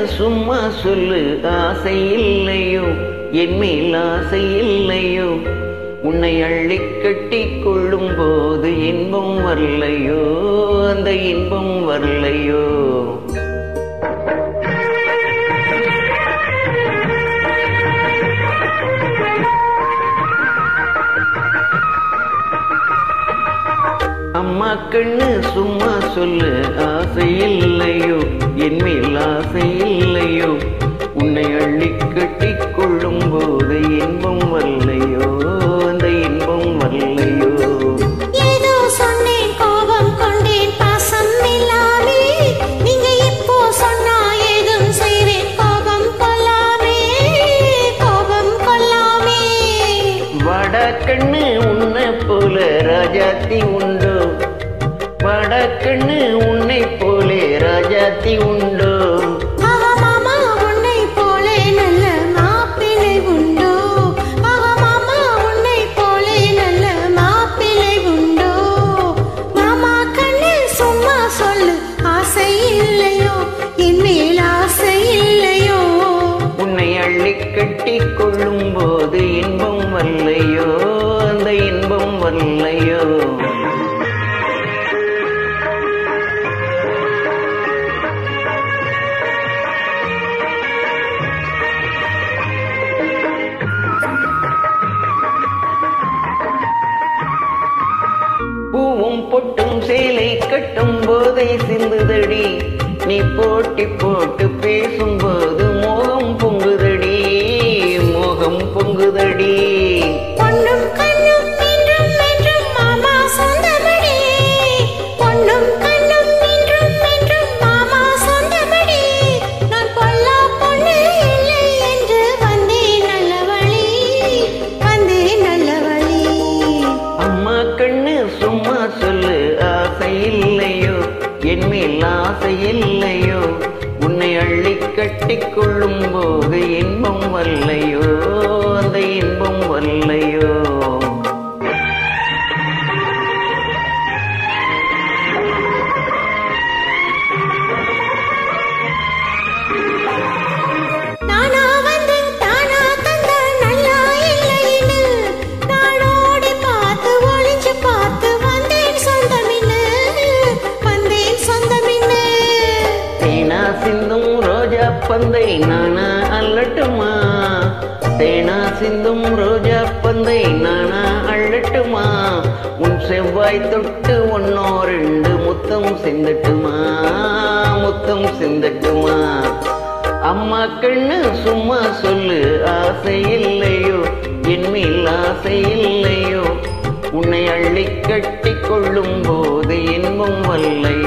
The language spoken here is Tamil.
சும்மா சொல்லு, ஆசை இல்லையோ என் மேல் ஆசை இல்லையோ, உன்னை அள்ளி கட்டி கொள்ளும் போது இன்பம் வரலையோ, அந்த இன்பம் வரலையோ. அம்மா கண்ணு சும்மா சொல்லு, ஆசை இல்லையோ என் மேல் ஆசை இல்லையோ, உன்னை அள்ளி கட்டி கொள்ளும் போது இன்பம் வரலையோ, அந்த இன்பம் வரலையோ. ஏதோ சொன்னேன் கோபம் கொண்டேன் பாசம் இல்லாமே, நீங்க இப்போ சொன்னா ஏதும் செய்வேன் கோபம் கொள்ளாமே, கோபம் கொள்ளாமே. வட கண்ணு உன்னை போல ராஜாத்தி உண்டோ, வட கண்ணு உன்னை போலே ராஜாத்தி உண்டோ, மாமா உன்னை போலே நல்ல மாப்பிள்ளை உண்டோ, மாமா உன்னை போலே நல்ல மாப்பிள்ளை உண்டோ. மாமா கண்ணு சும்மா சொல்லு, ஆசை இல்லையோ என் மேல் ஆசை இல்லையோ, உன்னை அள்ளி கட்டி கொள்ளும் போது இன்பம் வரலையோ, அந்த இன்பம் வரலையோ. பூவும் பொட்டும் சேலை கட்டும் போதை சிந்துதடி, நீ போட்டி போட்டு பேசும்போது மோகம் பொங்குதடி, மோகம் பொங்குதடி. பொன்னும் கண்ணும் என்றும் என்றும் மாமா சொந்தமடி, பொன்னும் கண்ணும் என்றும் என்றும் மாமா சொந்தமடி. நான் பொல்லா பொண்ணு இல்லை என்று வந்தேன் நல்ல வழி, வந்தேன் நல்ல வழி. அம்மா கண்ணு சும்மா சொல்லு, ஆசை இல்லையோ என் மேல் ஆசை இல்லையோ, உன்னை அள்ளி கட்டி கொள்ளும் போது இன்பம் வரலையோ, அந்த இன்பம் வரலையோ. நானா வந்து தானா தந்த நல்லா இல்லைன்னு நாளோடி பார்த்து ஒளிஞ்சு பார்த்து வந்தேன் சொந்தமின்னு, வந்தேன் சொந்தமின்னு. தேனா சிந்தும் ரோஜா பந்தை நானா அள்ளட்டுமா, தேனா சிந்தும் ரோஜா பந்தை நானா அள்ளட்டுமா, உன் செவ்வாய் தொட்டு ஒன்னோ ரெண்டு முத்தம் சிந்தட்டுமா, முத்தம் சிந்தட்டுமா. அம்மா கண்ணு சும்மா சொல்லு, ஆசை இல்லையோ என் மேல் ஆசை இல்லையோ, உன்னை அள்ளி கட்டி கொள்ளும் போது இன்பம் வரலையோ,